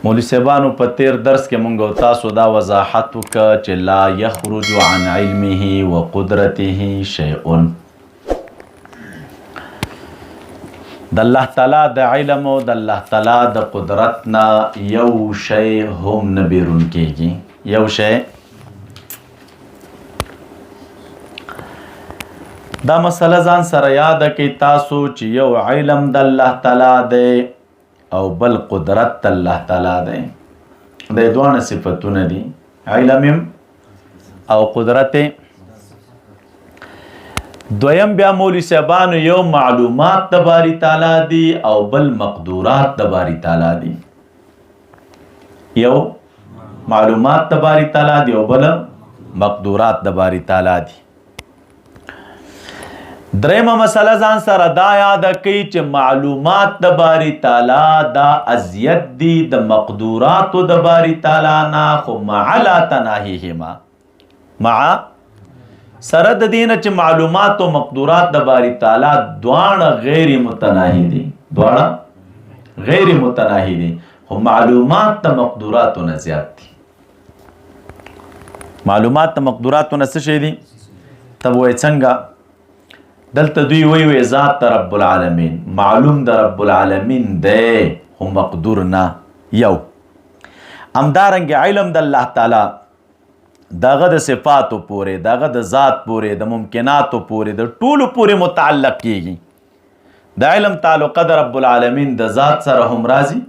مولوی صاحبانو په تیر درس کې مونږ تاسو دا وضاحت وکړه چې لا یخرج عن علمه وقدرته شیء. د الله تعالی د علم او د الله تعالی د قدرت نه یو شی هم نه بیرون کېږي. یو شی دا مسله ځان سره یاد کړئ تاسو چې یو علم د الله تعالی دی او بل قدرت الله تعالی دی. د دوه صفاتونه دي، علم او قدرت. دویم بیا مولوی صاحبانو یو معلومات د باری تعالی دي او بل مقدورات د باری تعالی دي. یو معلومات د باری تعالی دي او بل مقدورات د باری تعالی دي. درېمه مسله ځان سره دا یاد کړئ چې معلومات د باری تعالی دا ازیت دي د مقدوراتو د باری تعالی نه، خو مع لا تناهیهما، مع سره د دینه چې معلومات او مقدورات د باری تعالی دواړه غیر متناهی دي، دواړه غیر متناهی دي، خو معلومات د مقدوراتو نه زیات دي. معلومات د مقدوراتو نه څه شي دي؟ تب وایي څنګه؟ دلته دوی وی ذات رب العالمین معلوم د رب العالمین دی خو مقدور نه. یو همدارنګه علم د الله تعالی دغه د صفاتو پورې، دغه د ذات پورې، د ممکناتو پورې، د ټولو پورې متعلق کیږي. د علم تعلقه د رب العالمین د ذات سره هم راځي،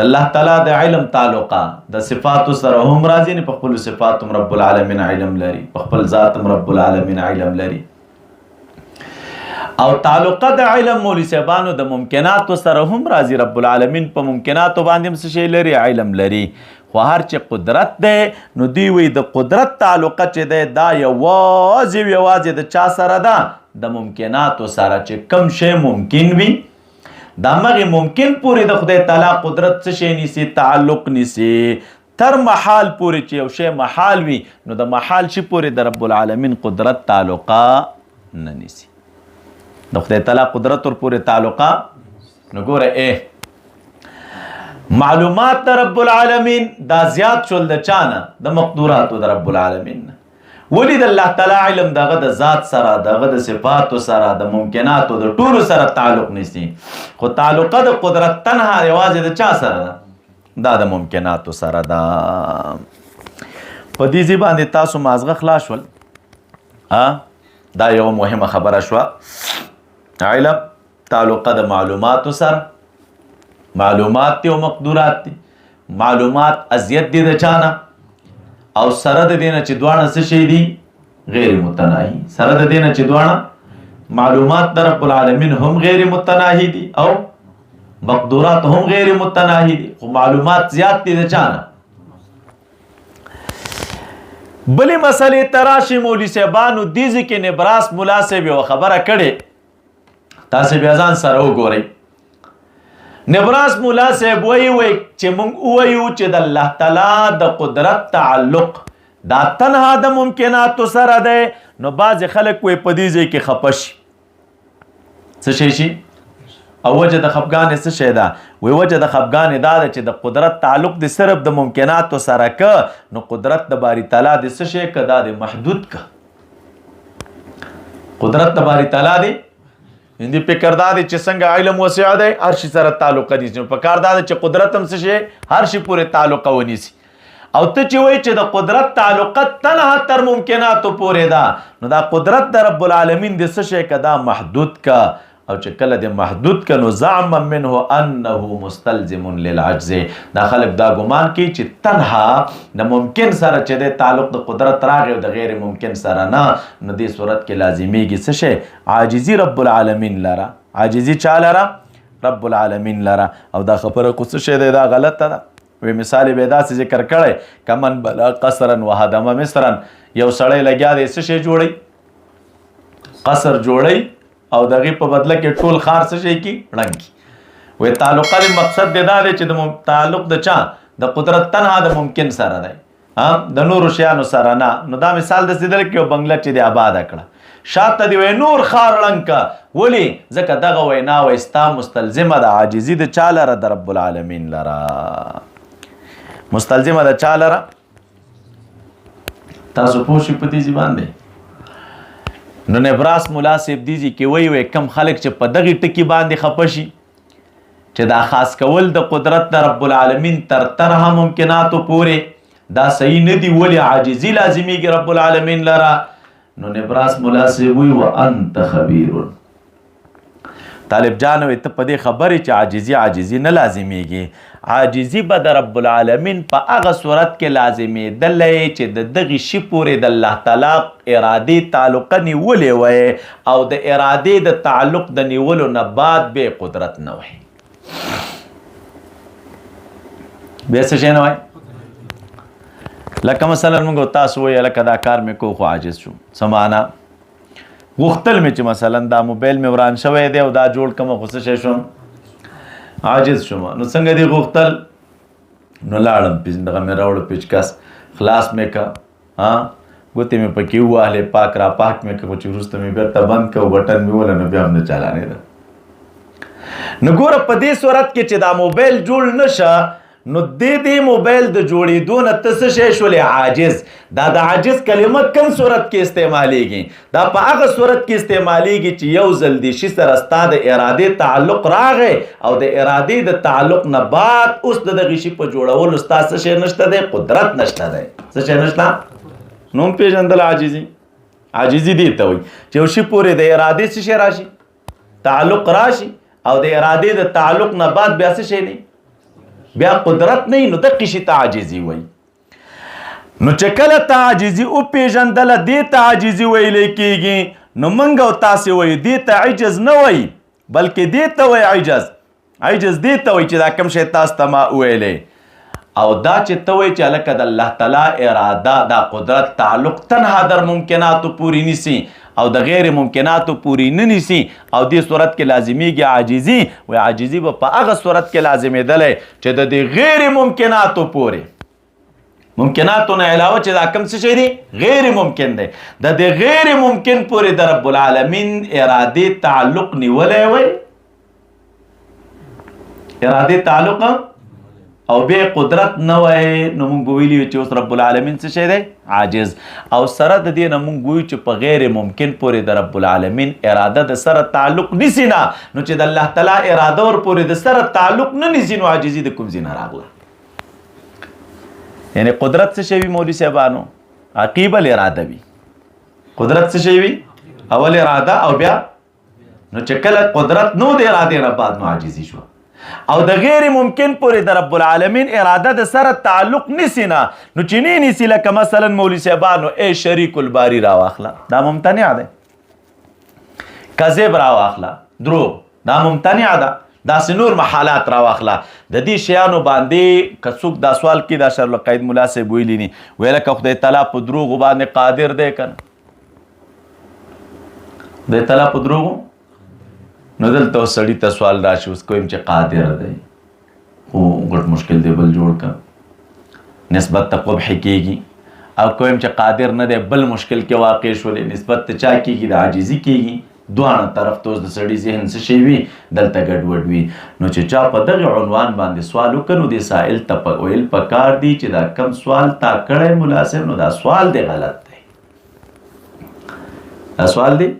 د الله تعالی د علم تعلقه د صفاتو سره هم راځي. نه په خپل صفاتو رب العالمین علم لري، په خپل ذات رب العالمین علم لري. او تعلقه د علم مولوی صاحبانو د ممکناتو سره هم راځي. رب العالمین په ممکناتو باندې هم څه شی لري؟ علم لري. خو هر چې قدرت دی نو دوی وی د قدرت تعلقه چې دی دا یوازې د چا سره ده؟ د ممکناتو سره. چې کم شی ممکن وي دا مغې ممکن پورې د خدای تعالی قدرت څه شی نیسي؟ تعلق نیسي. تر محال پورې چې یو شی محال وي نو د محال شي پورې د رب العالمین قدرت تعلقه نه نیسي، د خدای تعالی قدرت ور پورې تعلقه. نو ګوره معلومات د رب العالمین دا زیات شول د چانه؟ د مقدوراتو د رب العالمین نه. ولې د الله تعالی علم دغه د ذات سره، دغه د صفاتو سره، د ممکناتو د ټولو سره تعلق نیسي، خو تعلقه د قدرت تنها یوازې د چا سره ده؟ دا د ممکناتو سره ده. په دې ځای باندې تاسو مازغه خلاص شول. دا یو مهمه خبره شوه. علم تعلقه د معلوماتو سره، معلومات دي او مقدورات دي. معلومات ازیت دي د چانه او سره د دینه چې دواړه څه شي دي؟ غیر متناهی. سره د دینه چې دواړه معلومات د رب العالمین هم غیر متناهی دي او مقدورات هم غیر متناهی دي، خو معلومات زیات دي د چانه. بلی مسئله تراشی مولوی صاحبانو دیزی کې نبراس مولا صاحب یو خبره کړي، تاسو بیا ځان سره وګورئ. نبراس مولا صاحب وایي چې موږ ووایو چې د الله تعالی د قدرت تعلق دا تنها د ممکناتو سره دی، نو بعضې خلک وایي په دې ځای کې خفه شي. څه شی شي؟ او وجه د خفګانې څه شی ده؟ وایي وجه د خفګانې دا ده چې د قدرت تعلق د صرف د ممکناتو سره که، نو قدرت د باری تعالی د څه شی که؟ دا د محدود که. قدرت د باری تعالی دی هندي فکر دا دی چې څنګه علم وسع دی هر شي سره تعلق نیسي، نو پکار دا دی چې قدرت هم څه شی هر شي پورې تعلق ونیسي. او ته چې وایي چې د قدرت تعلقت تنها تر ممکناتو پورې ده، نو دا قدرت د رب العالمین د څه شی که؟ دا محدود که. او چې کله د محدود که نو زعما منه انه مستلزم للعجز. دا خلک دا ګمان کوي چې تنها د ممکن سره چې د تعلق د قدرت راغی او د غیر ممکن سره نه، نو دې صورت کې لازمیږي څه شی؟ عاجزي رب العالمین لره. عاجزي چا لره؟ رب العالمین لره. او دا خبره کو څه شی دی؟ دا غلطه ده. وی مثال به داسې ذکر کړی کمن بلا قصرا وهدم مصرا. یو سړی لګیا دی څه شی جوړی؟ قصر جوړی او دغه په بدله کې ټول خار څه شي کی ړنګ کی. وې تعلق د مقصد دا دی چې د تعلق د چا؟ د قدرت تنها د ممکن سره دی، د نورو شیانو سره نه. نو دا مثال د سیدل کې بنگله چې د آباد کړه شاته دی وای نور خار ړنګ کا ولې ځکه دغه وینا وای ستا مستلزمه د عاجزي د چا لره د رب العالمین لره مستلزمه د چا لره تاسو پوه شئ په دې باندې نو نبراس ملا صاحب دیزي کې وای کم خلک چې په دغه ټکی باندې خپه شي چې دا خاص کول د قدرت د رب العالمین تر ترها ممکناتو پورې دا صحیح نه دی ولې عاجزي لازمیږي رب العالمین لره نو نبراس ملا صاحب وی وانت خبیر طالب جان وي ته په دې خبرې چې عاجزي نه لازمیږي عاجزي به د رب العالمین په هغه صورت کې لازمېدلی چې د دغې شي پورې د الله تعالی ارادې تعلقه نیولې وی او د ارادې د تعلق د نیولو نه بعد به قدرت نه وی بیا څه شی نه وی لکه مثلا موږ تاسو وایي لکه دا کار مې کو خو عاجز شو څه معنا غوښتل مې چې مثلا دا موبایل مې وران شوی دی او دا جوړ کړم خو څه شی شوم عاجز شوم نو څنګه دی غوښتل نو لاړم دغه مې راوړه پیچکس خلاص مې که ګوتې مې پکې ووهلې پاک را پاک مې که چې وروسته مې بېرته بند که بټن مې وله نو بیا هم نه چالانېده نو ګوره په دې صورت کې چې دا موبایل جوړ نشه نو دې موبایل د جوړېدو نه ته څه شی شولې عاجز دا د عاجز کلمه کوم صورت کې استعمالیږي دا په هغه صورت کې استعمالیږي چې یو ځل د شي سره ستا د ارادې تعلق راغی او د ارادې د تعلق نه بعد اوس د دغه شي په جوړولو ستا څه شی نشته دی قدرت نشته دی څه شی نشته نوم پېژندل عاجزي دې ته وایي چې یو شي پورې د ارادې څه شی راشي تعلق راشي او د ارادې د تعلق نه بعد بیا څه شی نه بیا قدرت نه نو دقیقه شي ته عاجزي وای نو چې کله ته عاجزي او پیژندله دې ته عاجزي ویلی کېږي نو موږ او تاسې وایو دې ته عجز نه وایي بلکې دې ته وایي عجز دې ته وایي چې دا کوم شی تاسو ته ما وویلی او دا چې ته وایي چې هلکه د الله تعالی اراده دا قدرت تعلق تنها در ممکناتو پورې نیسي او د غیر ممکناتو پوری نه نیسي او دې صورت کې لازمیږي عاجزي و عاجزي به په هغه صورت کې لازمېدلی چې د دې غیر ممکناتو پورې ممکناتو نه علاوه چې دا کوم څه شی دی غیر ممکن دی د دې غیر ممکن پورې د رب العالمین ارادې تعلق نیولی وی ارادې تعلق او به قدرت نه وای نو موږ ویلی چې اوس رب العالمین څه شی دی عاجز او سره د دې نه موږ وایو چې په غیر ممکن پورې د رب العالمین اراده د سره تعلق نیسي نه نو چې د الله تعالی اراده ور پورې د سره تعلق نه نیسي نو عاجزي د کوم ځای نه راغله یعنی قدرت څه شی وي مولوي صاحبانو عقیب الاراده وي قدرت څه شی وي اول اراده او بیا نو چې کله قدرت نو د اراده نه بعد نو عاجزي شو او د غیر ممکن پورې د رب العالمین اراده د سره تعلق نیسي نه نو چې نه نیسي لکه مثلا مولوي صاحبانو ای شریک الباری راواخله دا ممتنع ده کذب راواخله دروغ دا ممتنع ده داسې نور محالات راواخله د دې شیانو باندې که څوک دا سوال کوي دا شرل قید ملا صاحب ویلي ني ویله که خدای تعالی په دروغو باندې قادر دی که نه خدای تعالی په دروغو نو دلته سړي ته سوال راشي اوس کویم چې قادر دی خو غټ مشکل دی بل جوړ که نسبت ته قبح کېږي او کویم چې قادر نه دی بل مشکل کې واقع شولې نسبت ته چا کېږي د عاجزي کېږي دواړه طرف ته اوس د سړي ذهن څه شی وي دلته ګډوډ وي نو چې چا په دغه عنوان باندې سوال وکړ نو د سائل ته ویل پکار دی چې دا کم سوال تا کړی ملا صاحب نو دا سوال دی غلط دی دا سوال دی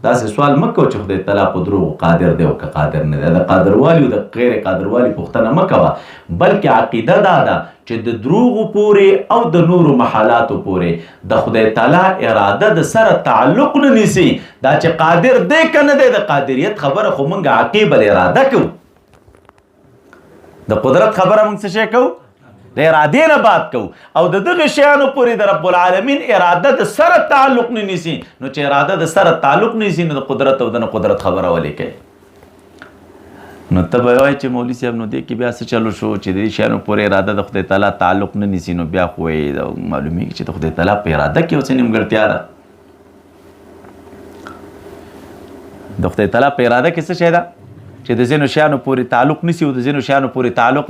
داسې سوال مه کوه چې خدای تعالی په دروغو قادر دی او که قادر نه دی د قادروالي او د غیر قادروالي پوښتنه مه کوه بلکې عقیده دا ده چې د دروغو پورې او د نورو محالاتو پورې د خدای تعالی اراده د سره تعلق نه نیسي دا چې قادر دی که نه دی د قادریت خبره خو موږ عقیب الاراده کوو د قدرت خبره موږ څه شی کوو د ارادې نه بات کوو او د دغه شیانو پورې د رب العالمین اراده د سره تعلق نه نیسي نو چې اراده د سره تعلق نه نیسي نو د قدرت او د نه قدرت خبره ولې کوي نو ته به وایې چې مولوي صاحب نو دې کې بیا څه چلو شو چې د دې شیانو پورې اراده د خدای تعالی تعلق نه نیسي نو بیا خو معلومیږي چې د خدای تعالی په اراده کې اوس نیمګړتیا ده د خدای تعالی په اراده کې څه شی ده چې د ځینو شیانو پورې تعلق نیسي او د ځینو شیانو پورې تعلق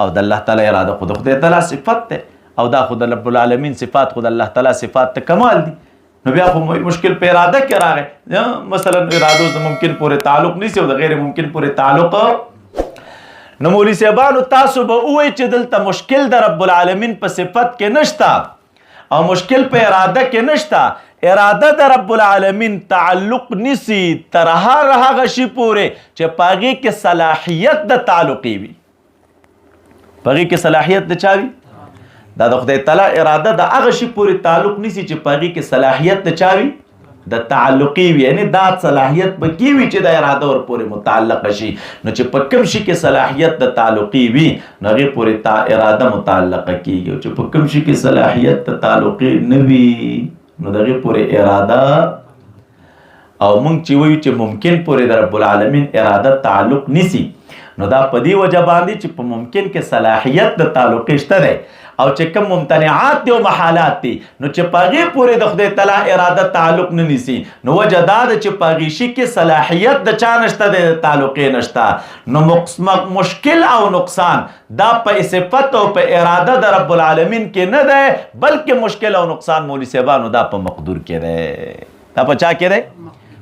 او د الله تعالی اراده خو د خدای تعالی صفت ده او دا خو د رب العالمین صفات خو د الله تعالی صفات ته کمال دي نو بیا خو مشکل په اراده کې راغی. مثلا ارادو د ممکن پورې تعلق نیسي او د غیر ممکن پورې تعلق. نو مولوی صاحبانو تاسو به ووایئ چې دلته مشکل د رب العالمین په صفت کې نشته او مشکل په اراده کې نشته. اراده د رب العالمین تعلق نیسي تر هغه شي پورې چې په هغې کې صلاحیت د تعلقي وي. په هغې کې صلاحیت د چا وي؟ دا د خدای تعالی اراده د هغه شي پورې تعلق نیسي چې په هغې کې صلاحیت د چا وي؟ د تعلقي وي. یعنې دا صلاحیت به کې وي چې د اراده ور پورې متعلقه شي. نو چې په کوم شي کې صلاحیت د تعلقي وي نو هغې پورې اراده متعلقه کېږي، او چې په کوم شي کې صلاحیت د تعلقي نه وي نو د هغې پورې اراده. او موږ چې وایو چې ممکن پورې د رب العالمین اراده تعلق نیسي نو دا په دې وجه باندې چې په ممکن کې صلاحیت د تعلقي شته دی، او چې کوم ممتنعات دي او محالات دي نو چې په هغې پورې د خدای تعالی اراده تعلق نه نیسي نو وجه دا ده چې په هغې شي کې صلاحیت د چا نشته دی، د تعلقي نشته. نو مشکل او نقصان دا په صفت او په اراده د رب العالمین کې نه دی، بلکې مشکل او نقصان مولوی صاحبانو دا په مقدور کې دی. دا په چا کې دی؟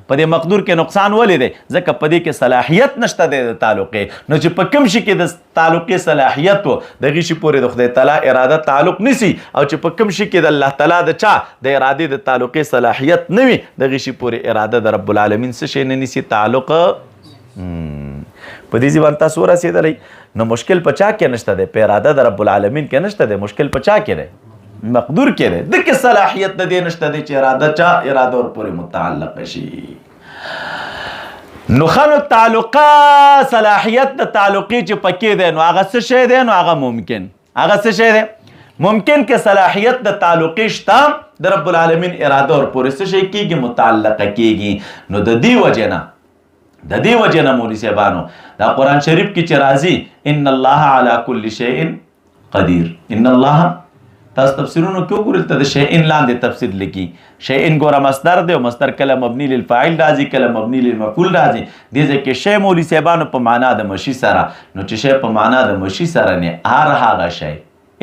په دې مقدور کې نقصان ولې دی؟ ځکه په دې کې صلاحیت نشته دی د تعلقي. نو چې په کوم شي کې د تعلقي صلاحیت و د هغې شي پورې د خدای تعالی اراده تعلق نیسي، او چې په کوم شي کې د الله تعالی د چا د ارادې د تعلقي صلاحیت نه وي د هغې شي پورې اراده د رب العالمین څه شی نه نیسي؟ تعلق. په دې ځوان تاسو ورسېدلی. نو مشکل په چا کې نشته دی؟ په اراده د رب العالمین کې نشته دی. مشکل په چا کې دی؟ مقدور کې دی. دغه صلاحیت د دې نشته دی چې اراده ور پورې متعلقه شي. نو خلو تعلقه صلاحیت د تعلقي چې پکې دی نو هغه څه شی دی؟ نو هغه ممکن. هغه څه شی دی؟ ممکن کې صلاحیت د تعلقي شته د رب العالمین اراده ور پورې څه شی کېږي؟ متعلقه کېږي. نو د دې وجې نه مولوي صاحبانو دا قرآن شریف کې چې راځي ان الله علی کل شیء قدیر. ان الله تاسو تفسیرونو کې وګورئ ته د شیئن لاندې تفسیر لیکي. شیئن ګوره مصدر دی او مصدر کله مبني للفاعل راځي کله مبني للمفعول راځي. دې ځای کې شی مولوي صاحبانو په معنا د مشي سره. نو چې شی په معنا د مشي سره نه هر هغه شی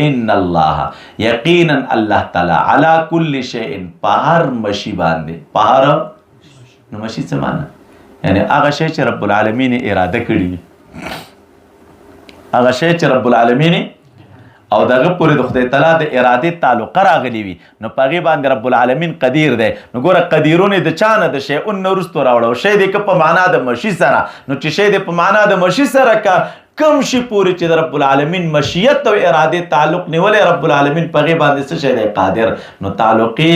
ان الله یقینا الله تعالی علی کل شیء په هر مشي باندې په هر. نو مشي څه معنا؟ یعنی هغه شی چې رب العالمین اراده کړي وي، هغه شی چې رب العالمین او دغه پورې د خدای تعالی د ارادې تعلقه راغلی وي نو په هغې باندې رب العالمین قدیر دی. نو ګوره قدیرون د چا نه؟ د شیئن نه وروستو راوړه. شی دی که په معنا د مشي سره. نو چې شی دی په معنا د مشي سره که کوم شي پورې چې د رب العالمین مشیت او ارادې تعلق نیولی رب العالمین په هغې باندې څه شی دی؟ قادر. نو تعلقي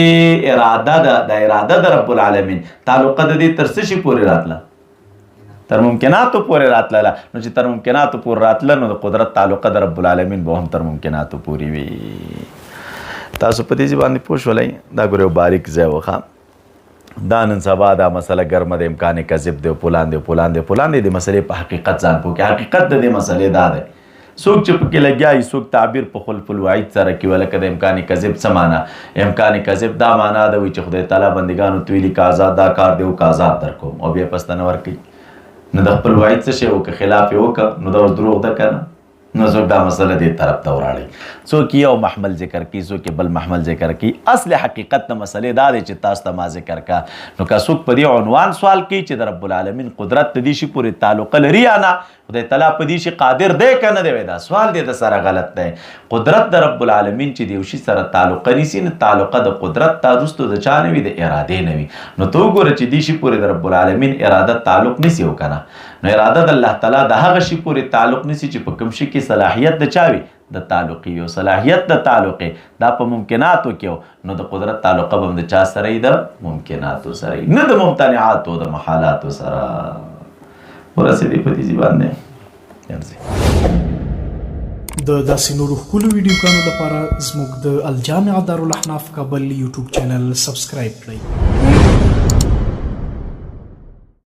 اراده ده د اراده د رب العالمین تعلقه د دې تر څه شي پورې راتله؟ تر ممکناتو پورې راتله. نو چې تر ممکناتو پورې راتله نو د قدرت تعلقه د رب العالمین به هم تر ممکناتو پورې وي. تاسو په دې باندې پوه شولئ؟ دا ګورئ یو باریک ځای وښه. دا نن سبا دا مسله ګرمه د امکان کذب دی او فلان دی فلان دی فلان دی. د مسلې په حقیقت ځان پوه کړئ. حقیقت د دې مسلې دا دی څوک چې پکې لګیا وي څوک تعبیر په خلف الوعید سره کوي لکه د امکان کذب څه معنا؟ امکان کذب دا معنا ده وایي چې خدای تعالی بندګانو ته ویلي که آزاد دا کار دی او که آزاد در کوم او بیا پس ته نه ورکوي. نو د خپل وعید څه شی وکړه؟ خلاف یې وکړه نو دا اوس دروغ ده که نه؟ نو څوک دا مسله دې طرف ته وراړئ. څوک یو محمل ذکر کوي څوک بل محمل ذکر کوي. اصل حقیقت د مسلې دا دی چې تاسو ته ما ذکر کا. نو که څوک په دې عنوان سوال کوي چې د رب العالمین قدرت د دې شي پورې تعلق لري یا نه، خدای تعالی په دې شي قادر دی که نه دی، دا سوال دی د سره غلط دی. قدرت د رب العالمین چې د یو شي سره تعلق نیسي نو تعلقه د قدرت تا وروستو د چا نه وي؟ د ارادې نه وي. نو ته وګوره چې دې شي پورې د رب العالمین اراده تعلق نیسي او که نه. نو اراده د الله تعالی د هغه شي پورې تعلق نیسي چې په کوم شي کې صلاحیت د چا وي؟ د تعلقي وي. او صلاحیت د تعلقي دا په ممکناتو کې نو د قدرت تعلقه به هم د چا سره وي؟ د ممکناتو سره وي، نه د ممتنعاتو د محالاتو سره. ورسېدې په دې باندې د داسې نورو ښکلو ویډیوګانو لپاره زموږ د الجامع دارالاحناف کابل یوټیوب چینل سبسکرایب کړئ.